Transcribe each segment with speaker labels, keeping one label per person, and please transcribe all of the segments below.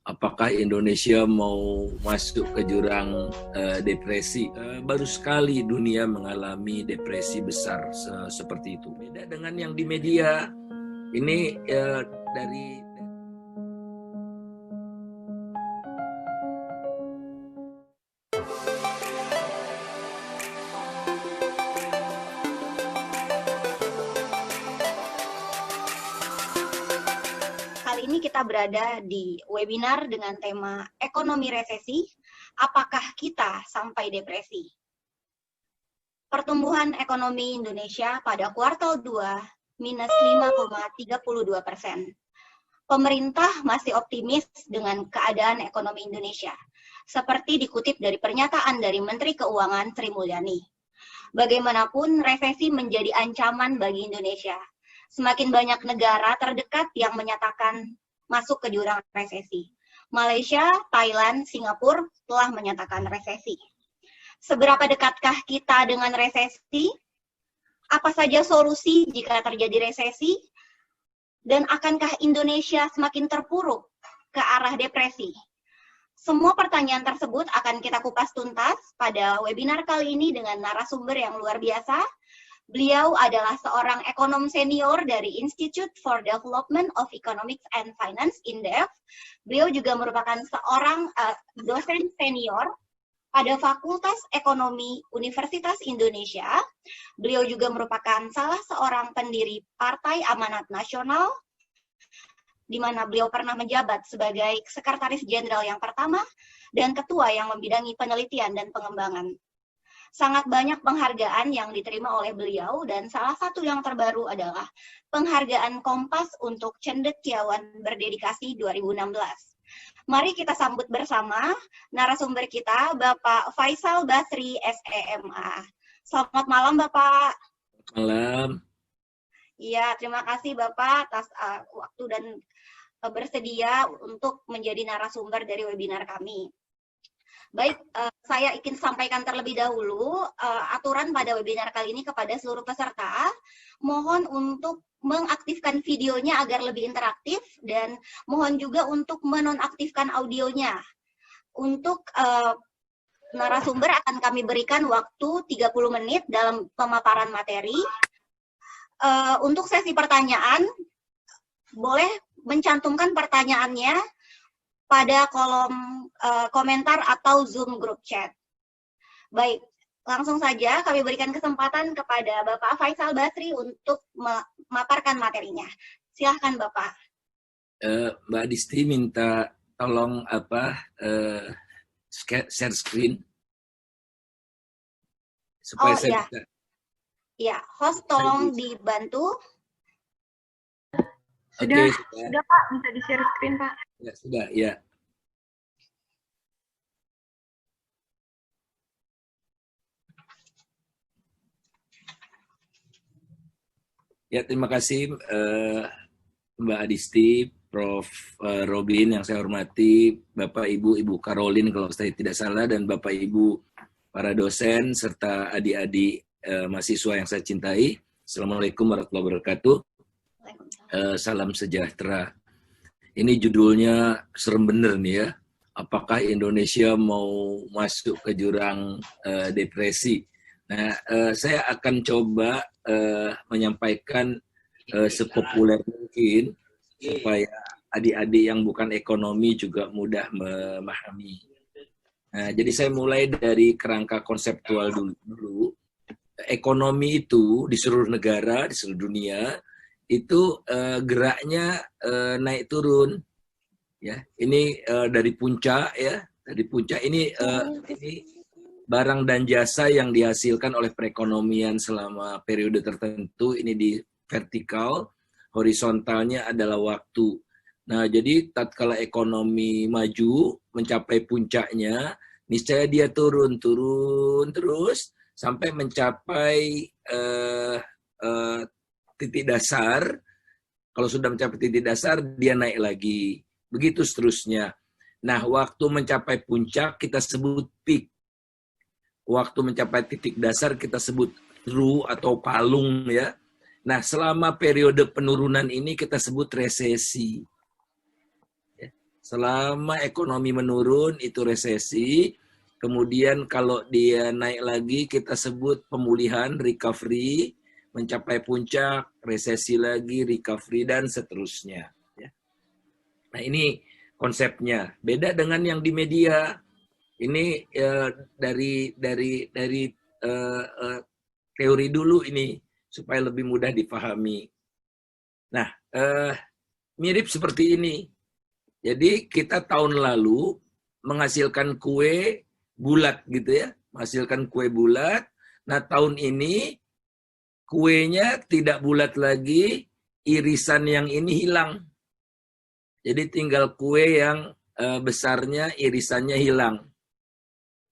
Speaker 1: apakah Indonesia mau masuk ke jurang depresi? Baru sekali dunia mengalami depresi besar seperti itu. Beda dengan yang di media. Ini dari
Speaker 2: Kali ini kita berada di webinar dengan tema Ekonomi Resesi, Apakah Kita Sampai Depresi? Pertumbuhan ekonomi Indonesia pada kuartal 2 minus 5,32%. Pemerintah masih optimis dengan keadaan ekonomi Indonesia, seperti dikutip dari pernyataan dari Menteri Keuangan Sri Mulyani. Bagaimanapun, resesi menjadi ancaman bagi Indonesia. Semakin banyak negara terdekat yang menyatakan masuk ke jurang resesi. Malaysia, Thailand, Singapura telah menyatakan resesi. Seberapa dekatkah kita dengan resesi? Apa saja solusi jika terjadi resesi? Dan akankah Indonesia semakin terpuruk ke arah depresi? Semua pertanyaan tersebut akan kita kupas tuntas pada webinar kali ini dengan narasumber yang luar biasa. Beliau adalah seorang ekonom senior dari Institute for Development of Economics and Finance, INDEF. Beliau juga merupakan seorang dosen senior pada Fakultas Ekonomi Universitas Indonesia. Beliau juga merupakan salah seorang pendiri Partai Amanat Nasional, di mana beliau pernah menjabat sebagai Sekretaris Jenderal yang pertama dan Ketua yang membidangi penelitian dan pengembangan. Sangat banyak penghargaan yang diterima oleh beliau, dan salah satu yang terbaru adalah penghargaan Kompas untuk Cendekiawan Berdedikasi 2016. Mari kita sambut bersama narasumber kita, Bapak Faisal Basri, SEMA. Selamat malam, Bapak.
Speaker 1: malam.
Speaker 2: Iya, terima kasih Bapak atas waktu dan bersedia untuk menjadi narasumber dari webinar kami. Baik, saya ingin sampaikan terlebih dahulu aturan pada webinar kali ini kepada seluruh peserta. Mohon untuk mengaktifkan videonya agar lebih interaktif, dan mohon juga untuk menonaktifkan audionya. Untuk narasumber akan kami berikan waktu 30 menit dalam pemaparan materi. Untuk sesi pertanyaan, boleh mencantumkan pertanyaannya pada kolom komentar atau Zoom group chat. Baik, langsung saja kami berikan kesempatan kepada Bapak Faisal Basri untuk memaparkan materinya. Silahkan Bapak.
Speaker 1: Mbak Disti minta tolong share screen supaya saya bisa.
Speaker 2: Ya, host tolong dibantu.
Speaker 3: Sudah,
Speaker 1: Oke,
Speaker 3: sudah Pak, bisa di-share screen Pak.
Speaker 1: Ya, sudah, ya. Ya, terima kasih Mbak Adisti, Prof. Robin yang saya hormati, Bapak Ibu, Ibu Caroline kalau saya tidak salah, dan Bapak Ibu para dosen serta adik-adik mahasiswa yang saya cintai. Assalamualaikum warahmatullahi wabarakatuh. Salam sejahtera. Ini judulnya serem bener nih ya. Apakah Indonesia mau masuk ke jurang depresi? Nah, saya akan coba menyampaikan sepopuler mungkin supaya adik-adik yang bukan ekonomi juga mudah memahami. Nah, jadi saya mulai dari kerangka konseptual dulu. Ekonomi itu di seluruh negara, di seluruh dunia itu geraknya naik turun. Ya, ini dari puncak ya, dari puncak ini barang dan jasa yang dihasilkan oleh perekonomian selama periode tertentu ini di vertikal, horizontalnya adalah waktu. Nah, jadi tatkala ekonomi maju mencapai puncaknya, niscaya dia turun terus sampai mencapai titik dasar. Kalau sudah mencapai titik dasar, dia naik lagi. Begitu seterusnya. Nah, waktu mencapai puncak kita sebut peak. Waktu mencapai titik dasar kita sebut trough atau palung ya. Nah, selama periode penurunan ini kita sebut resesi. Selama ekonomi menurun itu resesi. Kemudian kalau dia naik lagi kita sebut pemulihan, recovery, mencapai puncak, resesi lagi, recovery, dan seterusnya. Nah ini konsepnya. Beda dengan yang di media. Ini dari teori dulu ini supaya lebih mudah dipahami. Nah, mirip seperti ini. Jadi kita tahun lalu menghasilkan kue bulat gitu ya, menghasilkan kue bulat. Nah tahun ini kuenya tidak bulat lagi, irisan yang ini hilang. Jadi tinggal kue yang besarnya, irisannya hilang.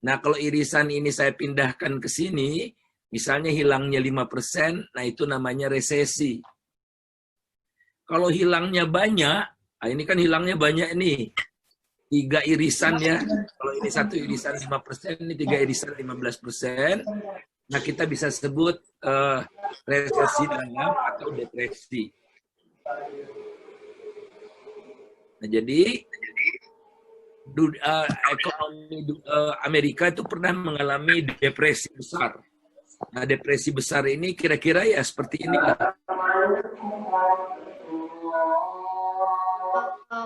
Speaker 1: Nah kalau irisan ini saya pindahkan ke sini, misalnya hilangnya 5%, nah itu namanya resesi. Kalau hilangnya banyak, nah ini kan hilangnya banyak nih. 3 irisan ya. Kalau ini 1 irisan 5%, ini 3 irisan 15%. Nah kita bisa sebut resesi dalam atau depresi. Nah jadi ekonomi Amerika itu pernah mengalami depresi besar. Nah depresi besar ini kira-kira ya seperti ini.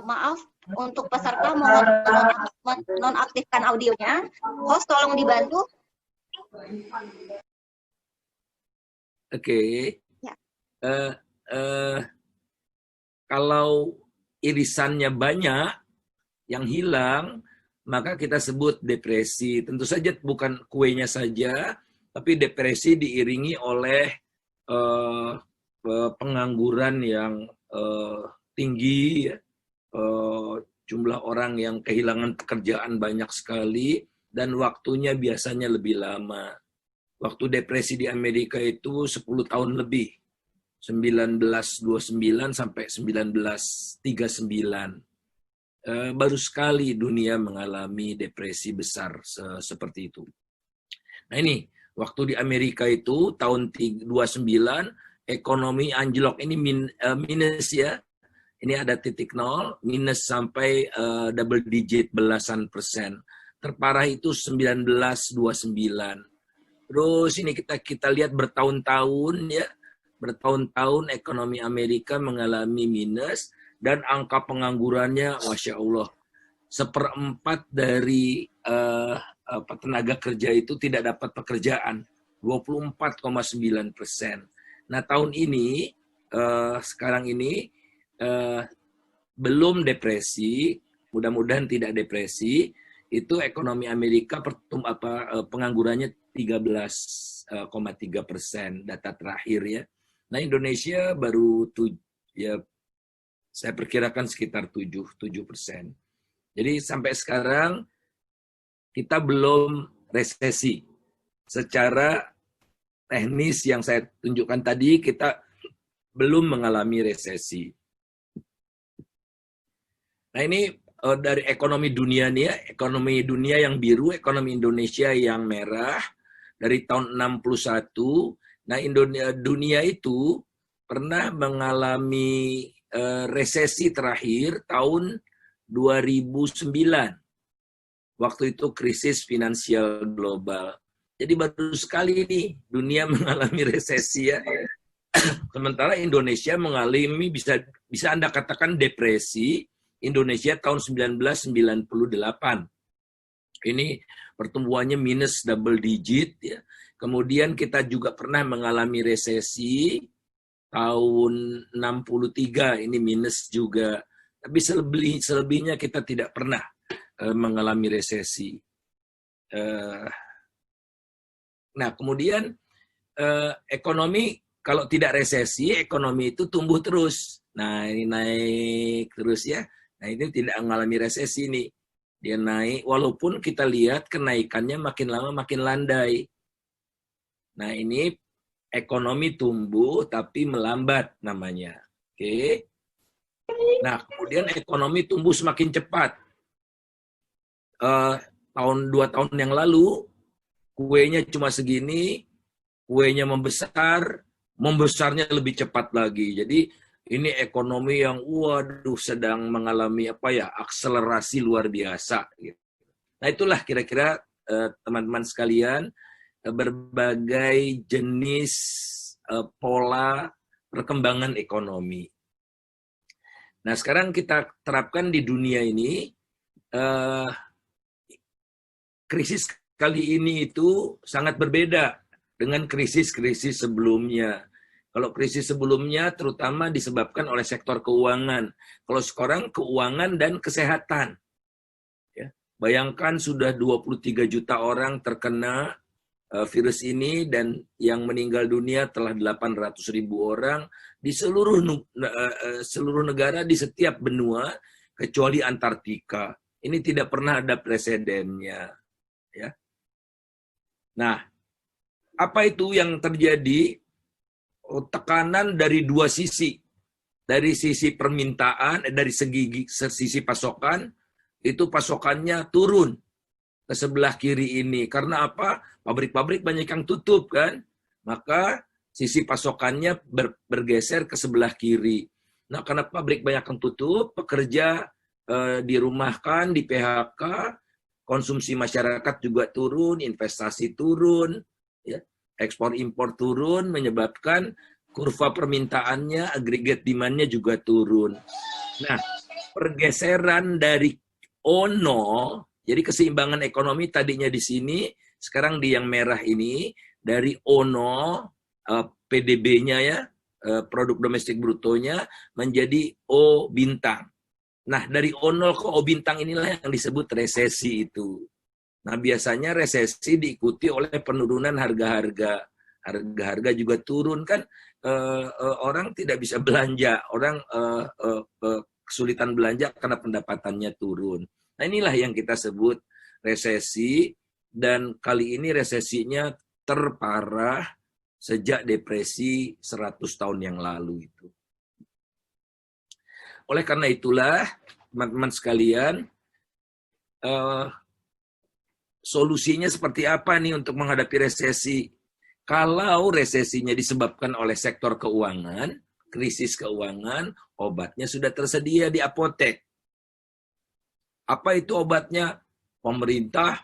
Speaker 2: Maaf, untuk peserta mohon nonaktifkan audionya. Host tolong dibantu.
Speaker 1: Oke.
Speaker 2: Ya.
Speaker 1: Kalau irisannya banyak, yang hilang, maka kita sebut depresi. Tentu saja bukan kuenya saja, tapi depresi diiringi oleh pengangguran yang tinggi, jumlah orang yang kehilangan pekerjaan banyak sekali, dan waktunya biasanya lebih lama. Waktu depresi di Amerika itu 10 tahun lebih, 1929 sampai 1939. Baru sekali dunia mengalami depresi besar seperti itu. Nah ini, waktu di Amerika itu tahun 29, ekonomi anjlok ini minus ya. Ini ada titik nol, minus sampai double digit belasan persen. Terparah itu 1929. Terus ini kita lihat bertahun-tahun ya, bertahun-tahun ekonomi Amerika mengalami minus. Dan angka penganggurannya, Masya Allah, 1/4 dari tenaga kerja itu tidak dapat pekerjaan, 24,9%. Nah tahun ini, sekarang ini, belum depresi, mudah-mudahan tidak depresi, itu ekonomi Amerika penganggurannya 13,3%, data terakhir ya. Nah Indonesia baru ya, saya perkirakan sekitar 7%. Jadi sampai sekarang kita belum resesi. Secara teknis yang saya tunjukkan tadi, kita belum mengalami resesi. Nah ini dari ekonomi dunia nih ya, ekonomi dunia yang biru, ekonomi Indonesia yang merah, dari tahun 61. Nah dunia itu pernah mengalami resesi terakhir tahun 2009. Waktu itu krisis finansial global. Jadi baru sekali ini dunia mengalami resesi ya. Sementara Indonesia mengalami bisa Anda katakan depresi Indonesia tahun 1998. Ini pertumbuhannya minus double digit ya. Kemudian kita juga pernah mengalami resesi tahun 63, ini minus juga. Tapi selebihnya kita tidak pernah mengalami resesi. Nah, kemudian ekonomi, kalau tidak resesi, ekonomi itu tumbuh terus. Nah, ini naik terus ya. Nah, ini tidak mengalami resesi nih. Dia naik, walaupun kita lihat kenaikannya makin lama makin landai. Nah, ini ekonomi tumbuh tapi melambat namanya. Oke. Nah, kemudian ekonomi tumbuh semakin cepat. 2 tahun yang lalu kuenya cuma segini, kuenya membesarnya lebih cepat lagi. Jadi Ini ekonomi yang waduh sedang mengalami akselerasi luar biasa. Nah itulah kira-kira teman-teman sekalian berbagai jenis pola perkembangan ekonomi. Nah sekarang kita terapkan di dunia ini, krisis kali ini itu sangat berbeda dengan krisis-krisis sebelumnya. Kalau krisis sebelumnya terutama disebabkan oleh sektor keuangan. Kalau sekarang keuangan dan kesehatan. Ya. Bayangkan sudah 23 juta orang terkena virus ini dan yang meninggal dunia telah 800.000 orang di seluruh negara di setiap benua kecuali Antartika. Ini tidak pernah ada presidennya. Ya. Nah, apa itu yang terjadi? Tekanan dari dua sisi. Dari sisi permintaan, dari sisi pasokan, itu pasokannya turun ke sebelah kiri ini. Karena apa? Pabrik-pabrik banyak yang tutup kan. Maka sisi pasokannya bergeser ke sebelah kiri. Nah, karena pabrik banyak yang tutup, pekerja dirumahkan, di PHK, konsumsi masyarakat juga turun, investasi turun, ya. Ekspor impor turun menyebabkan kurva permintaannya, agregat demand-nya juga turun. Nah, pergeseran dari ono, jadi keseimbangan ekonomi tadinya di sini, sekarang di yang merah ini, dari ono, PDB-nya ya, produk domestik brutonya, menjadi O bintang. Nah, dari O0 ke O bintang inilah yang disebut resesi itu. Nah, biasanya resesi diikuti oleh penurunan harga-harga. Harga-harga juga turun kan, orang tidak bisa belanja, orang kesulitan belanja karena pendapatannya turun. Nah, inilah yang kita sebut resesi, dan kali ini resesinya terparah sejak depresi 100 tahun yang lalu itu. Oleh karena itulah, teman-teman sekalian, solusinya seperti apa nih untuk menghadapi resesi? Kalau resesinya disebabkan oleh sektor keuangan, krisis keuangan, obatnya sudah tersedia di apotek. Apa itu obatnya? Pemerintah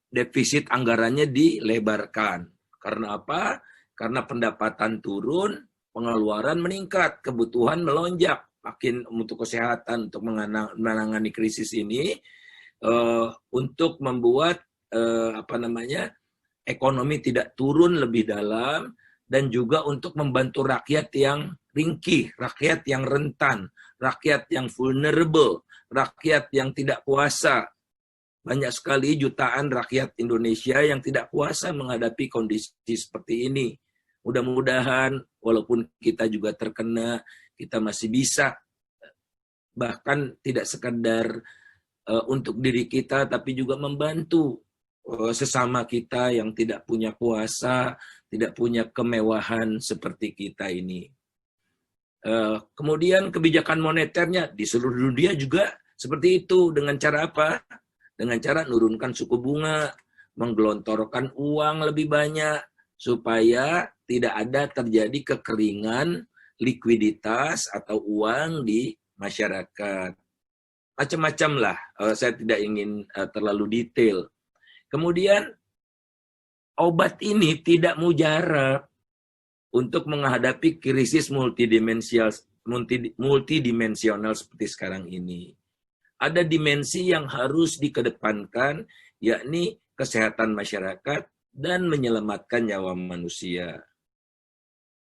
Speaker 1: defisit anggarannya dilebarkan. Karena apa? Karena pendapatan turun, pengeluaran meningkat, kebutuhan melonjak. Makin untuk kesehatan, untuk menangani krisis ini, untuk membuat ekonomi tidak turun lebih dalam, dan juga untuk membantu rakyat yang ringkih, rakyat yang rentan, rakyat yang vulnerable, rakyat yang tidak kuasa. Banyak sekali jutaan rakyat Indonesia yang tidak kuasa menghadapi kondisi seperti ini. Mudah-mudahan walaupun kita juga terkena, kita masih bisa, bahkan tidak sekedar untuk diri kita, tapi juga membantu sesama kita yang tidak punya kuasa, tidak punya kemewahan seperti kita ini. Kemudian kebijakan moneternya di seluruh dunia juga seperti itu. Dengan cara apa? Dengan cara menurunkan suku bunga, menggelontorkan uang lebih banyak, supaya tidak ada terjadi kekeringan likuiditas atau uang di masyarakat. Macam-macam lah, saya tidak ingin terlalu detail. Kemudian, obat ini tidak mujarab untuk menghadapi krisis multidimensional seperti sekarang ini. Ada dimensi yang harus dikedepankan, yakni kesehatan masyarakat dan menyelamatkan nyawa manusia.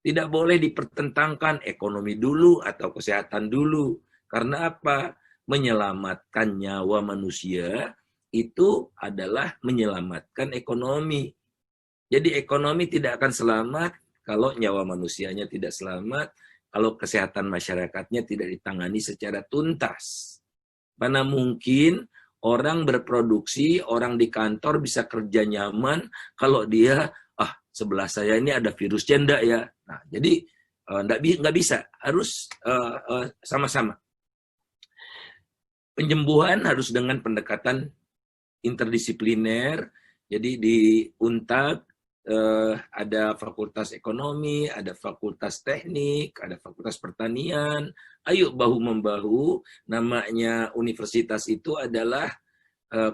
Speaker 1: Tidak boleh dipertentangkan ekonomi dulu atau kesehatan dulu. Karena apa? Menyelamatkan nyawa manusia itu adalah menyelamatkan ekonomi. Jadi ekonomi tidak akan selamat kalau nyawa manusianya tidak selamat, kalau kesehatan masyarakatnya tidak ditangani secara tuntas. Mana mungkin orang berproduksi, orang di kantor bisa kerja nyaman kalau dia, sebelah saya ini ada virus janda ya. Nah, jadi nggak bisa, harus sama-sama. Penyembuhan harus dengan pendekatan interdisipliner. Jadi di UNTAD ada fakultas ekonomi, ada fakultas teknik, ada fakultas pertanian. Ayo bahu-membahu, namanya universitas itu adalah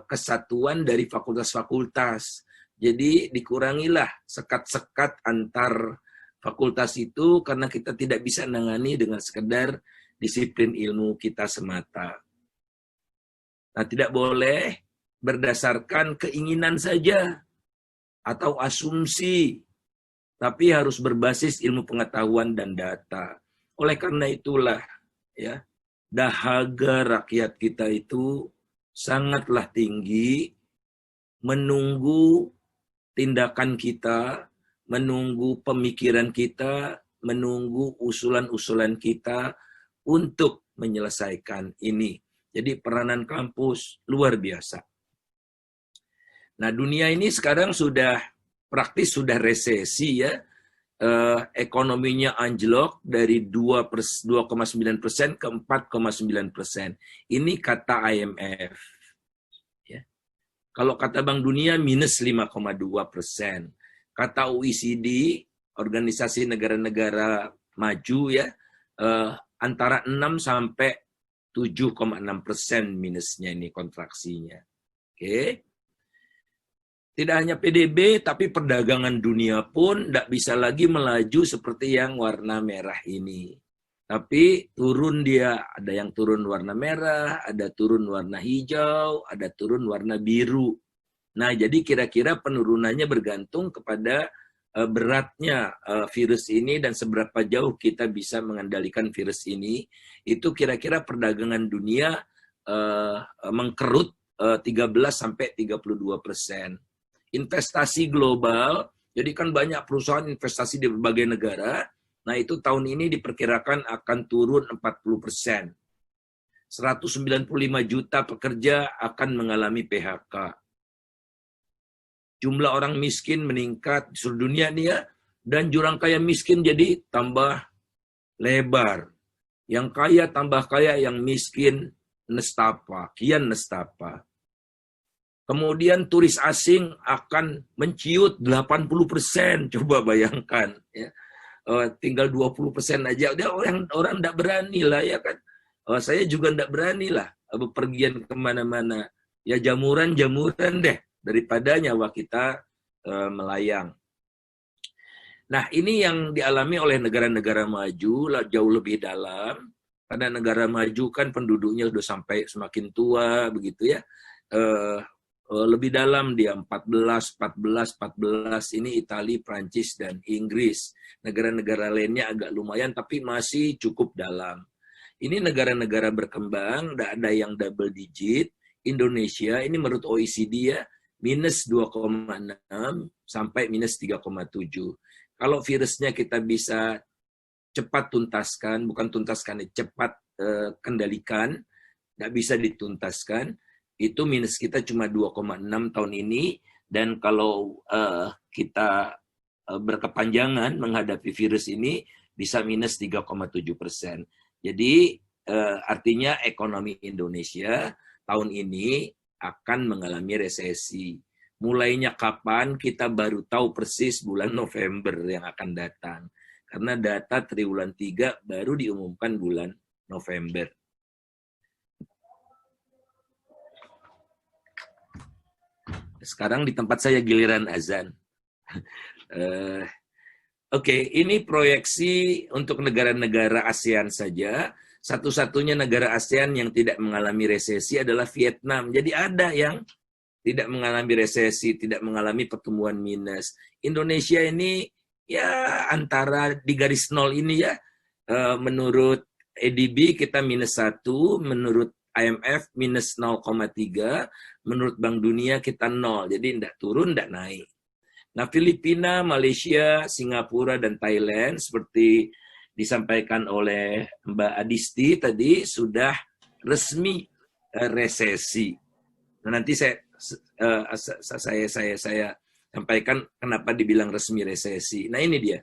Speaker 1: kesatuan dari fakultas-fakultas. Jadi dikurangilah sekat-sekat antar fakultas itu karena kita tidak bisa menangani dengan sekedar disiplin ilmu kita semata. Nah, tidak boleh berdasarkan keinginan saja atau asumsi, tapi harus berbasis ilmu pengetahuan dan data. Oleh karena itulah, ya, dahaga rakyat kita itu sangatlah tinggi, menunggu tindakan kita, menunggu pemikiran kita, menunggu usulan-usulan kita untuk menyelesaikan ini. Jadi peranan kampus luar biasa. Nah, dunia ini sekarang sudah praktis sudah resesi ya. Ekonominya anjlok dari 2,9% ke 4,9%. Ini kata IMF. Ya. Kalau kata Bank Dunia minus 5,2%. Kata OECD, organisasi negara-negara maju ya, antara 6 sampai 7,6% minusnya ini kontraksinya. Oke. Tidak hanya PDB, tapi perdagangan dunia pun tidak bisa lagi melaju seperti yang warna merah ini. Tapi turun dia, ada yang turun warna merah, ada turun warna hijau, ada turun warna biru. Nah, jadi kira-kira penurunannya bergantung kepada beratnya virus ini dan seberapa jauh kita bisa mengendalikan virus ini. Itu kira-kira perdagangan dunia mengkerut 13-32%. Investasi global, jadi kan banyak perusahaan investasi di berbagai negara, nah itu tahun ini diperkirakan akan turun 40%. 195 juta pekerja akan mengalami PHK. Jumlah orang miskin meningkat di seluruh dunia nih ya, dan jurang kaya miskin jadi tambah lebar. Yang kaya tambah kaya, yang miskin nestapa, kian nestapa. Kemudian turis asing akan menciut 80%, coba bayangkan. Ya. Tinggal 20% aja, dia orang tidak berani lah ya kan. Saya juga tidak berani lah bepergian kemana-mana. Ya jamuran-jamuran deh, daripada nyawa kita melayang. Nah ini yang dialami oleh negara-negara maju jauh lebih dalam. Karena negara maju kan penduduknya sudah sampai semakin tua begitu ya. Lebih dalam dia 14 ini Italia, Prancis dan Inggris. Negara-negara lainnya agak lumayan tapi masih cukup dalam. Ini negara-negara berkembang, tidak ada yang double digit. Indonesia ini menurut OECD ya minus 2,6 sampai minus 3,7. Kalau virusnya kita bisa cepat tuntaskan, bukan tuntaskan, cepat kendalikan, tidak bisa dituntaskan, itu minus kita cuma 2,6 tahun ini, dan kalau kita berkepanjangan menghadapi virus ini bisa minus 3,7%. Jadi artinya ekonomi Indonesia tahun ini akan mengalami resesi. Mulainya kapan kita baru tahu persis bulan November yang akan datang. Karena data triwulan 3 baru diumumkan bulan November. Sekarang di tempat saya giliran azan. Oke, ini proyeksi untuk negara-negara ASEAN saja. Satu-satunya negara ASEAN yang tidak mengalami resesi adalah Vietnam. Jadi ada yang tidak mengalami resesi, tidak mengalami pertumbuhan minus. Indonesia ini ya antara di garis nol ini ya. Menurut ADB kita minus 1, menurut IMF minus 0,3, menurut Bank Dunia kita 0, jadi tidak turun, tidak naik. Nah, Filipina, Malaysia, Singapura, dan Thailand, seperti disampaikan oleh Mbak Adisti tadi, sudah resmi resesi. Nah, nanti saya sampaikan kenapa dibilang resmi resesi. Nah, ini dia.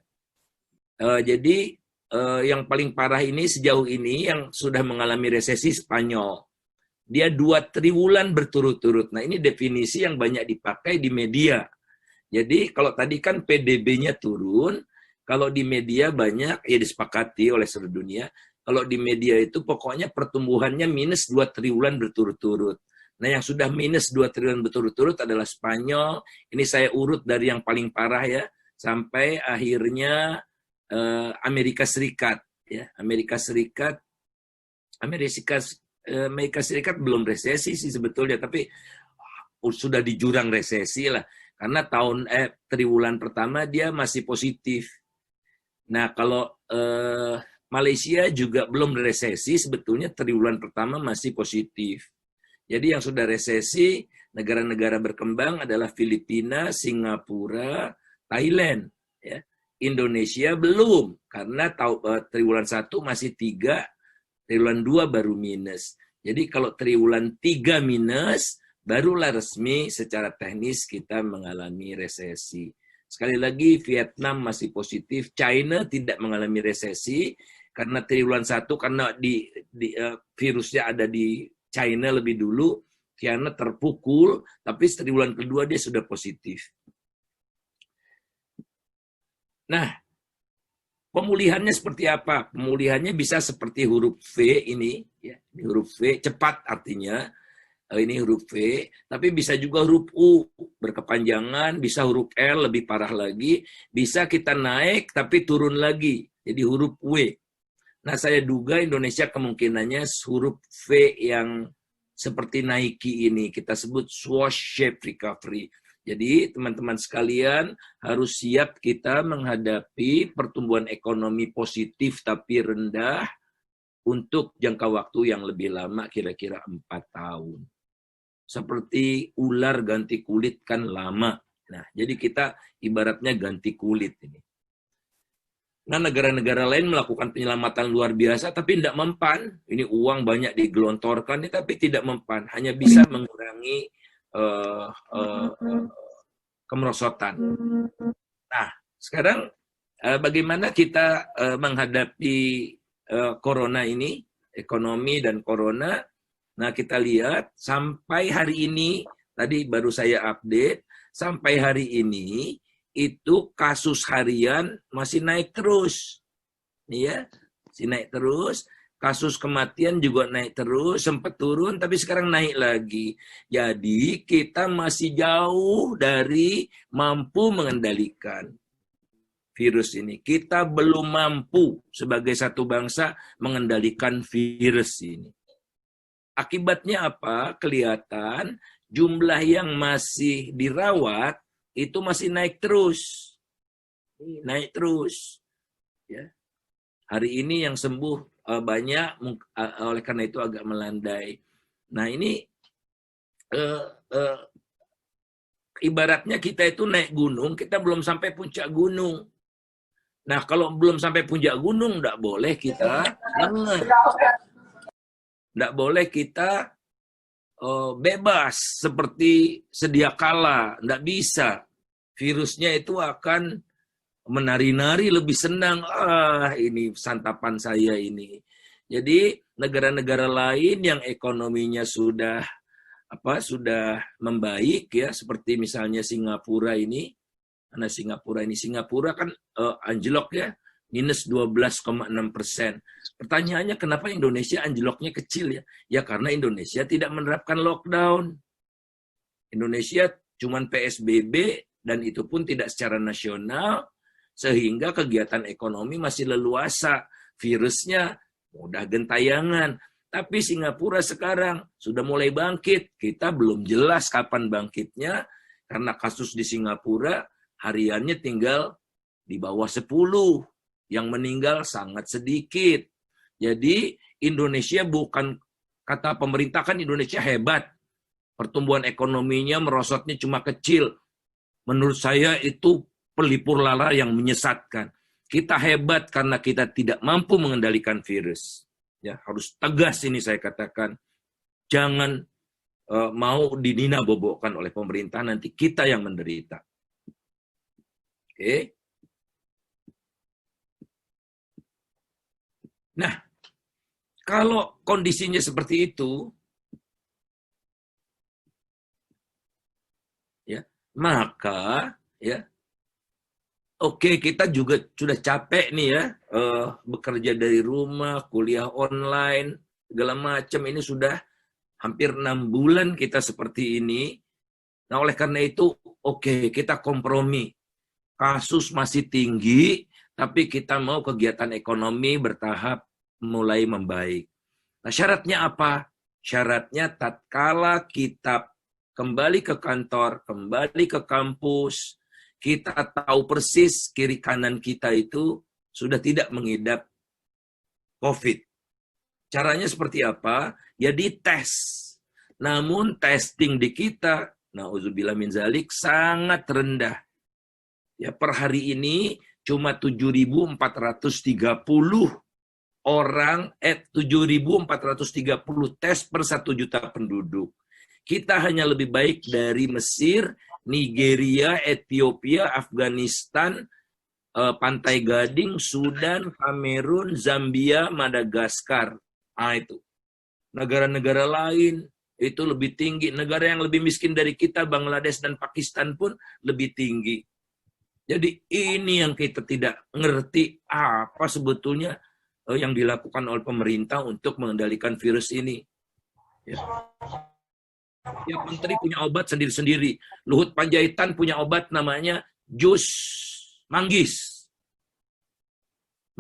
Speaker 1: Jadi, yang paling parah ini sejauh ini yang sudah mengalami resesi Spanyol. Dia 2 triwulan berturut-turut. Nah ini definisi yang banyak dipakai di media. Jadi kalau tadi kan PDB-nya turun, kalau di media banyak, ya disepakati oleh seluruh dunia, kalau di media itu pokoknya pertumbuhannya minus 2 triwulan berturut-turut. Nah yang sudah minus 2 triliun berturut-turut adalah Spanyol, ini saya urut dari yang paling parah ya, sampai akhirnya Amerika Serikat. Ya, Amerika Serikat belum resesi sih sebetulnya, tapi sudah di jurang resesi lah. Karena triwulan pertama dia masih positif. Nah, kalau Malaysia juga belum resesi, sebetulnya triwulan pertama masih positif. Jadi yang sudah resesi, negara-negara berkembang adalah Filipina, Singapura, Thailand. Ya. Indonesia belum, karena triwulan 1 masih 3, triwulan 2 baru minus. Jadi kalau triwulan 3 minus, barulah resmi secara teknis kita mengalami resesi. Sekali lagi, Vietnam masih positif, China tidak mengalami resesi, karena triwulan 1, karena virusnya ada di China lebih dulu, China terpukul, tapi triwulan kedua dia sudah positif. Nah, pemulihannya seperti apa? Pemulihannya bisa seperti huruf V ini, ya, huruf V cepat artinya, ini huruf V, tapi bisa juga huruf U berkepanjangan, bisa huruf L lebih parah lagi, bisa kita naik tapi turun lagi, jadi huruf W. Nah, saya duga Indonesia kemungkinannya huruf V yang seperti Nike ini, kita sebut swash shape recovery. Jadi teman-teman sekalian harus siap kita menghadapi pertumbuhan ekonomi positif tapi rendah untuk jangka waktu yang lebih lama, kira-kira 4 tahun. Seperti ular ganti kulit kan lama. Nah, jadi kita ibaratnya ganti kulit ini. Nah, negara-negara lain melakukan penyelamatan luar biasa tapi tidak mempan. Ini uang banyak digelontorkan tapi tidak mempan, hanya bisa mengurangi kemerosotan. Nah, sekarang bagaimana kita menghadapi corona ini, ekonomi dan corona? Nah, kita lihat sampai hari ini, tadi baru saya update, sampai hari ini itu kasus harian masih naik terus. Ya, masih naik terus. Kasus kematian juga naik terus, sempat turun, tapi sekarang naik lagi. Jadi kita masih jauh dari mampu mengendalikan virus ini. Kita belum mampu sebagai satu bangsa mengendalikan virus ini. Akibatnya apa? Kelihatan jumlah yang masih dirawat itu masih naik terus. Naik terus. Ya. Hari ini yang sembuh banyak, oleh karena itu agak melandai. Nah ini ibaratnya kita itu naik gunung, kita belum sampai puncak gunung. Nah kalau belum sampai puncak gunung, tidak boleh kita lengah. Tidak boleh kita bebas seperti sedia kala. Tidak bisa. Virusnya itu akan menari-nari lebih senang. Ini santapan saya ini. Jadi negara-negara lain yang ekonominya sudah membaik ya, seperti misalnya Singapura ini. Karena Singapura kan anjlok ya, minus 12,6%. Pertanyaannya kenapa Indonesia anjloknya kecil ya? Ya karena Indonesia tidak menerapkan lockdown. Indonesia cuman PSBB dan itu pun tidak secara nasional, sehingga kegiatan ekonomi masih leluasa, virusnya mudah gentayangan. Tapi Singapura sekarang sudah mulai bangkit, kita belum jelas kapan bangkitnya, karena kasus di Singapura hariannya tinggal di bawah 10, yang meninggal sangat sedikit. Jadi Indonesia bukan, kata pemerintah kan Indonesia hebat, pertumbuhan ekonominya merosotnya cuma kecil. Menurut saya itu pelipur lara yang menyesatkan. Kita hebat karena kita tidak mampu mengendalikan virus. Ya, harus tegas ini saya katakan. Jangan mau dinina-bobokkan oleh pemerintah, nanti kita yang menderita. Oke. Nah, kalau kondisinya seperti itu, ya, maka ya. Oke, kita juga sudah capek nih ya, bekerja dari rumah, kuliah online, segala macam. Ini sudah hampir 6 bulan kita seperti ini. Nah, oleh karena itu, oke, kita kompromi. Kasus masih tinggi, tapi kita mau kegiatan ekonomi bertahap mulai membaik. Nah, syaratnya apa? Syaratnya tatkala kita kembali ke kantor, kembali ke kampus, kita tahu persis kiri kanan kita itu sudah tidak mengidap COVID. Caranya seperti apa? Ya dites. Namun testing di kita, na'udzubillah min zalik, sangat rendah. Ya, per hari ini cuma 7.430 orang, 7.430 tes per 1 juta penduduk. Kita hanya lebih baik dari Mesir, Nigeria, Ethiopia, Afghanistan, Pantai Gading, Sudan, Kamerun, Zambia, Madagaskar. Ah, itu. Negara-negara lain itu lebih tinggi. Negara yang lebih miskin dari kita, Bangladesh dan Pakistan pun lebih tinggi. Jadi ini yang kita tidak ngerti apa sebetulnya yang dilakukan oleh pemerintah untuk mengendalikan virus ini. Ya. Tiap menteri punya obat sendiri-sendiri. Luhut Panjaitan punya obat namanya jus manggis.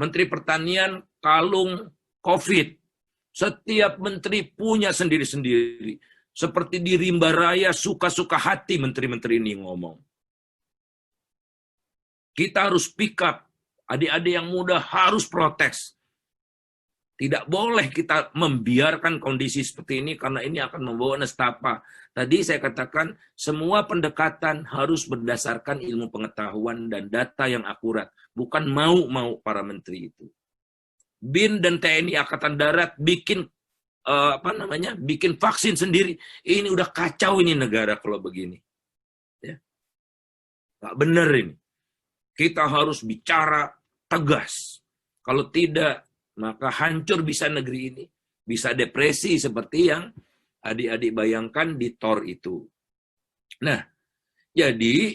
Speaker 1: Menteri Pertanian kalung COVID. Setiap menteri punya sendiri-sendiri. Seperti di Rimba Raya suka-suka hati menteri-menteri ini ngomong. Kita harus pick up. Adik-adik yang muda harus protes. Tidak boleh kita membiarkan kondisi seperti ini karena ini akan membawa nestapa. Tadi saya katakan semua pendekatan harus berdasarkan ilmu pengetahuan dan data yang akurat. Bukan mau-mau para menteri itu. BIN dan TNI Angkatan Darat bikin bikin vaksin sendiri. Ini udah kacau ini negara kalau begini. Ya. Nggak benar ini. Kita harus bicara tegas. Kalau tidak, maka hancur bisa negeri ini. Bisa depresi seperti yang adik-adik bayangkan di TOR itu. Nah, jadi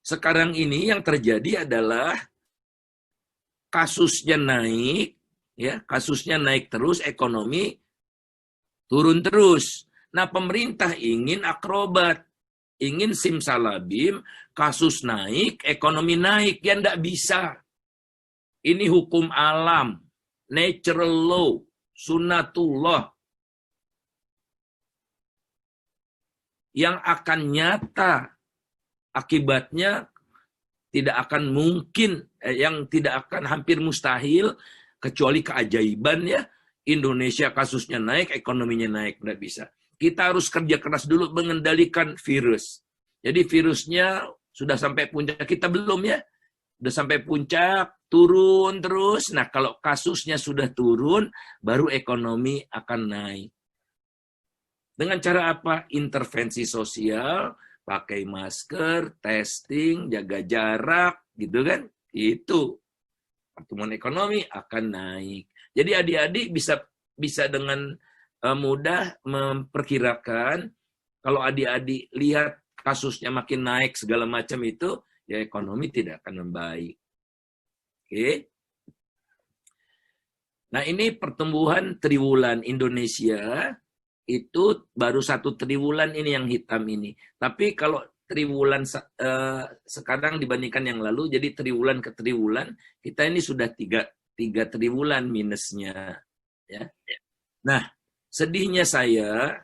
Speaker 1: sekarang ini yang terjadi adalah kasusnya naik, ya, kasusnya naik terus, ekonomi turun terus. Nah, pemerintah ingin akrobat, ingin simsalabim, kasus naik, ekonomi naik, ya enggak bisa. Ini hukum alam, natural law, sunnatullah. Yang akan nyata, akibatnya tidak akan mungkin, yang tidak akan hampir mustahil, kecuali keajaiban ya, Indonesia kasusnya naik, ekonominya naik, enggak bisa. Kita harus kerja keras dulu mengendalikan virus. Jadi virusnya sudah sampai puncak, kita belum ya. Sudah sampai puncak, turun terus. Nah, kalau kasusnya sudah turun, baru ekonomi akan naik. Dengan cara apa? Intervensi sosial, pakai masker, testing, jaga jarak, gitu kan? Itu. Pertumbuhan ekonomi akan naik. Jadi adik-adik bisa dengan mudah memperkirakan kalau adik-adik lihat kasusnya makin naik segala macam itu, ya ekonomi tidak akan membaik. Oke. Nah, ini pertumbuhan triwulan Indonesia itu baru 1 triwulan ini yang hitam ini. Tapi kalau triwulan sekarang dibandingkan yang lalu, jadi triwulan ke triwulan kita ini sudah 3 triwulan minusnya, ya. Nah, sedihnya saya,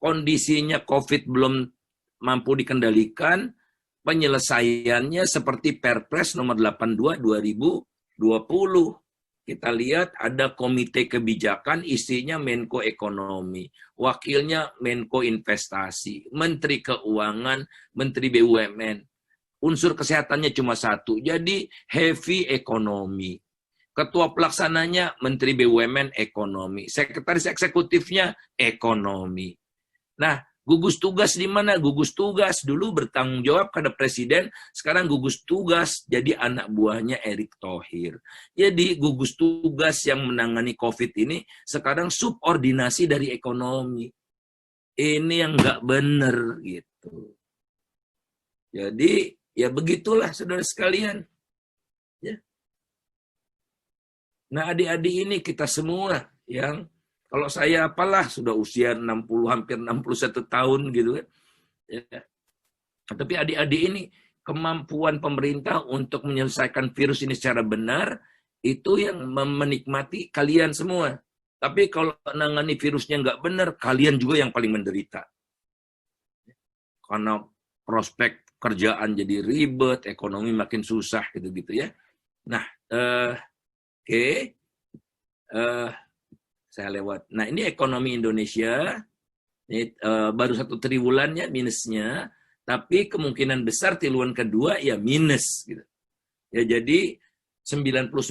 Speaker 1: kondisinya COVID belum mampu dikendalikan, penyelesaiannya seperti Perpres nomor 82 2020. Kita lihat ada komite kebijakan, isinya Menko Ekonomi, wakilnya Menko Investasi, Menteri Keuangan, Menteri BUMN. Unsur kesehatannya cuma 1, jadi heavy ekonomi. Ketua pelaksananya Menteri BUMN Ekonomi, sekretaris eksekutifnya Ekonomi. Nah, gugus tugas di mana? Gugus tugas dulu bertanggung jawab kepada presiden, sekarang gugus tugas jadi anak buahnya Erick Thohir. Jadi gugus tugas yang menangani COVID ini sekarang subordinasi dari ekonomi. Ini yang nggak benar gitu. Jadi ya begitulah saudara sekalian. Ya. Nah adik-adik ini kita semua yang kalau saya apalah sudah usia 60 hampir 61 tahun gitu kan. Ya. Tapi adik-adik ini kemampuan pemerintah untuk menyelesaikan virus ini secara benar itu yang menikmati kalian semua. Tapi kalau menangani virusnya nggak benar, kalian juga yang paling menderita. Karena prospek kerjaan jadi ribet, ekonomi makin susah gitu-gitu ya. Nah, oke. Saya lewat. Nah, ini ekonomi Indonesia. Ini baru 1 triwulan ya minusnya, tapi kemungkinan besar triwulan kedua ya minus gitu. Ya jadi 99%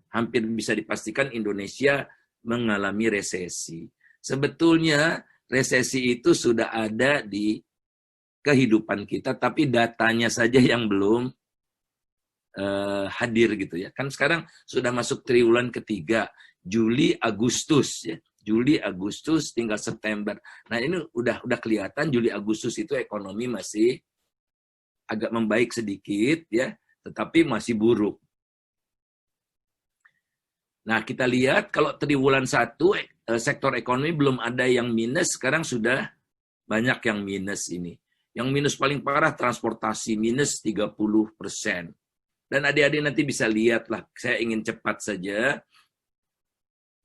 Speaker 1: hampir bisa dipastikan Indonesia mengalami resesi. Sebetulnya resesi itu sudah ada di kehidupan kita, tapi datanya saja yang belum hadir gitu ya. Kan sekarang sudah masuk triwulan ketiga, Juli, Agustus ya. Juli, Agustus, tinggal September. Nah ini udah kelihatan Juli, Agustus itu ekonomi masih agak membaik sedikit ya, tetapi masih buruk. Nah kita lihat kalau triwulan 1 sektor ekonomi belum ada yang minus, sekarang sudah banyak yang minus ini. Yang minus paling parah transportasi, minus 30%. Dan adik-adik nanti bisa lihat lah, saya ingin cepat saja.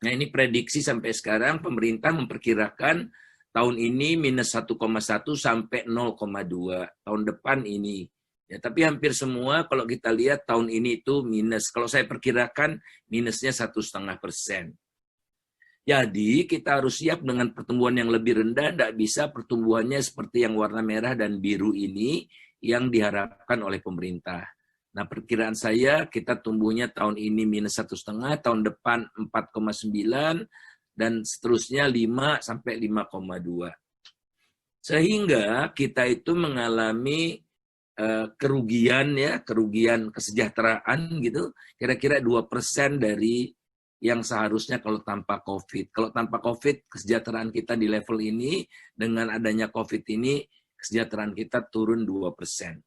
Speaker 1: Nah ini prediksi sampai sekarang pemerintah memperkirakan tahun ini minus 1,1 sampai 0,2 tahun depan ini. Ya, tapi hampir semua kalau kita lihat tahun ini itu minus. Kalau saya perkirakan minusnya 1,5%. Jadi kita harus siap dengan pertumbuhan yang lebih rendah. Tidak bisa pertumbuhannya seperti yang warna merah dan biru ini yang diharapkan oleh pemerintah. Nah, perkiraan saya kita tumbuhnya tahun ini minus 1,5, tahun depan 4,9, dan seterusnya 5 sampai 5,2. Sehingga kita itu mengalami kerugian ya, kerugian kesejahteraan gitu, kira-kira 2% dari yang seharusnya kalau tanpa COVID. Kalau tanpa COVID, kesejahteraan kita di level ini, dengan adanya COVID ini, kesejahteraan kita turun 2%.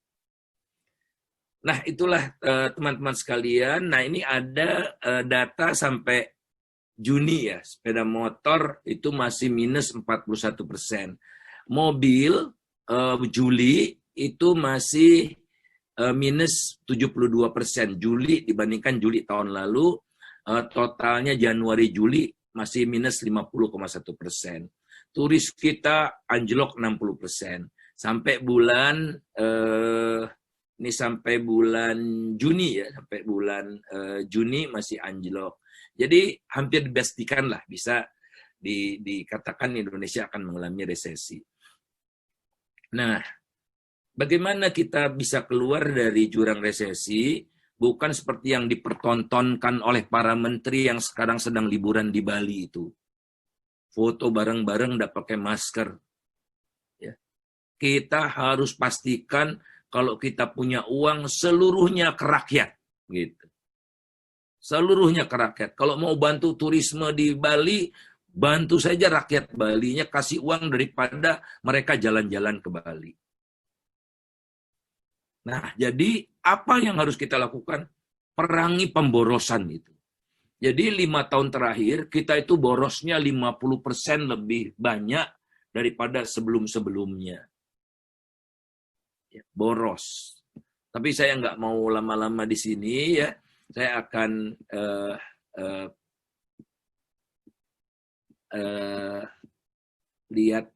Speaker 1: Nah, itulah teman-teman sekalian. Nah, ini ada data sampai Juni ya. Sepeda motor itu masih minus 41%. Mobil Juli itu masih minus 72%. Juli dibandingkan Juli tahun lalu, totalnya Januari-Juli masih minus 50,1%. Turis kita anjlok 60%. Sampai bulan ini sampai bulan Juni ya, sampai bulan Juni masih anjlok. Jadi hampir dipastikan lah bisa dikatakan Indonesia akan mengalami resesi. Nah, bagaimana kita bisa keluar dari jurang resesi? Bukan seperti yang dipertontonkan oleh para menteri yang sekarang sedang liburan di Bali itu. Foto bareng-bareng nggak pakai masker. Ya. Kita harus pastikan kalau kita punya uang seluruhnya ke rakyat, gitu. Seluruhnya ke rakyat. Kalau mau bantu turisme di Bali, bantu saja rakyat Balinya, kasih uang daripada mereka jalan-jalan ke Bali. Nah, jadi apa yang harus kita lakukan? Perangi pemborosan itu. Jadi 5 tahun terakhir kita itu borosnya 50% lebih banyak daripada sebelum-sebelumnya. Boros. Tapi saya nggak mau lama-lama di sini ya. Saya akan lihat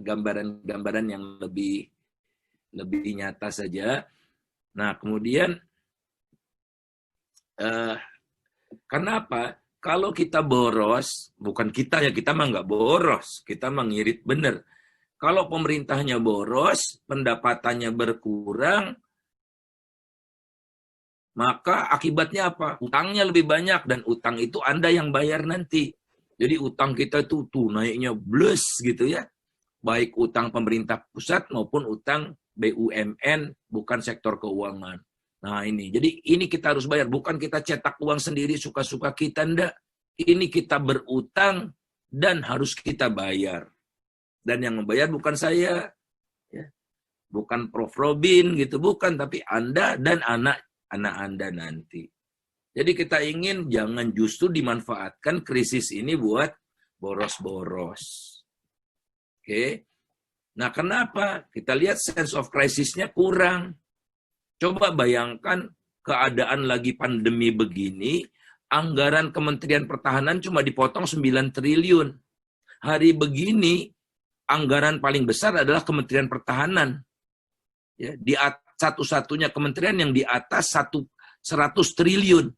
Speaker 1: gambaran-gambaran yang lebih nyata saja. Nah kemudian karena apa? Kalau kita boros, bukan kita ya, kita mah nggak boros, kita mah ngirit bener. Kalau pemerintahnya boros, pendapatannya berkurang, maka akibatnya apa? Utangnya lebih banyak, dan utang itu Anda yang bayar nanti. Jadi utang kita itu naiknya blus gitu ya. Baik utang pemerintah pusat maupun utang BUMN, bukan sektor keuangan. Nah ini, jadi ini kita harus bayar. Bukan kita cetak uang sendiri suka-suka kita, enggak. Ini kita berutang dan harus kita bayar. Dan yang membayar bukan saya. Ya. bukan Prof. Robin gitu, bukan, tapi Anda dan anak-anak Anda nanti. Jadi kita ingin jangan justru dimanfaatkan krisis ini buat boros-boros. Oke. Nah, kenapa? Kita lihat sense of crisis-nya kurang. Coba bayangkan keadaan lagi pandemi begini, anggaran Kementerian Pertahanan cuma dipotong 9 triliun. Hari begini, anggaran paling besar adalah Kementerian Pertahanan. Ya, satu-satunya kementerian yang di atas 100 triliun.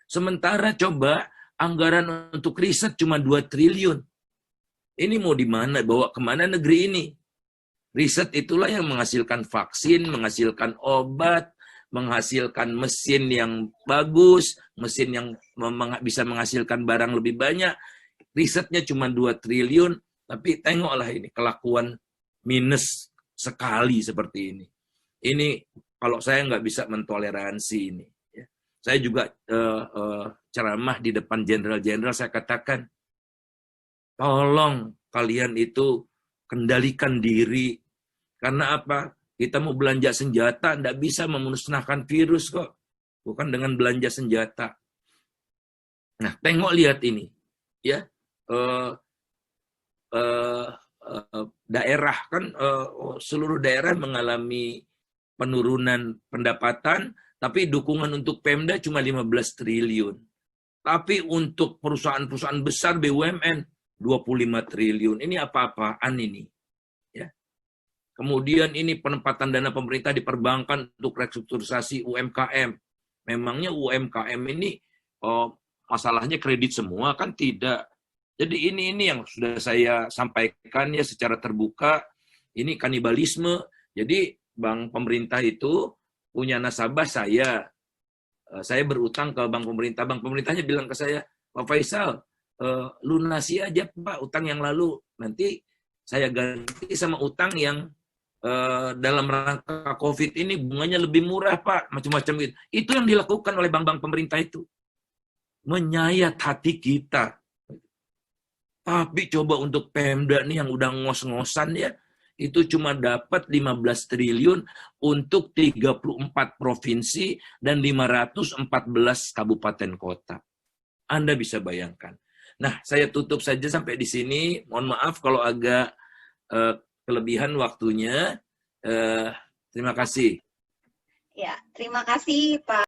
Speaker 1: Sementara coba anggaran untuk riset cuma 2 triliun. Ini mau di mana, bawa kemana negeri ini? Riset itulah yang menghasilkan vaksin, menghasilkan obat, menghasilkan mesin yang bagus, mesin yang bisa menghasilkan barang lebih banyak. Risetnya cuma 2 triliun, tapi tengoklah ini, kelakuan minus sekali seperti ini. Ini kalau saya nggak bisa mentoleransi ini. Saya juga ceramah di depan jenderal-jenderal, saya katakan, tolong kalian itu kendalikan diri. Karena apa? Kita mau belanja senjata, tidak bisa memusnahkan virus kok. Bukan dengan belanja senjata. Nah, tengok lihat ini. Ya, daerah kan, seluruh daerah mengalami penurunan pendapatan, tapi dukungan untuk Pemda cuma 15 triliun. Tapi untuk perusahaan-perusahaan besar BUMN 25 triliun. Ini apa-apaan ini? Ya. Kemudian ini penempatan dana pemerintah di perbankan untuk restrukturisasi UMKM. Memangnya UMKM ini masalahnya kredit semua kan tidak. Jadi ini yang sudah saya sampaikan ya secara terbuka. Ini kanibalisme. Jadi bank pemerintah itu punya nasabah saya berutang ke bank pemerintahnya bilang ke saya, Pak Faisal, lunasi aja Pak utang yang lalu, nanti saya ganti sama utang yang dalam rangka COVID ini bunganya lebih murah Pak, macam-macam gitu. Itu yang dilakukan oleh bank-bank pemerintah itu, menyayat hati kita. Tapi coba untuk Pemda nih yang udah ngos-ngosan ya, itu cuma dapat 15 triliun untuk 34 provinsi dan 514 kabupaten kota. Anda bisa bayangkan. Nah, saya tutup saja sampai di sini. Mohon maaf kalau agak kelebihan waktunya. Terima kasih.
Speaker 2: Ya, terima kasih Pak.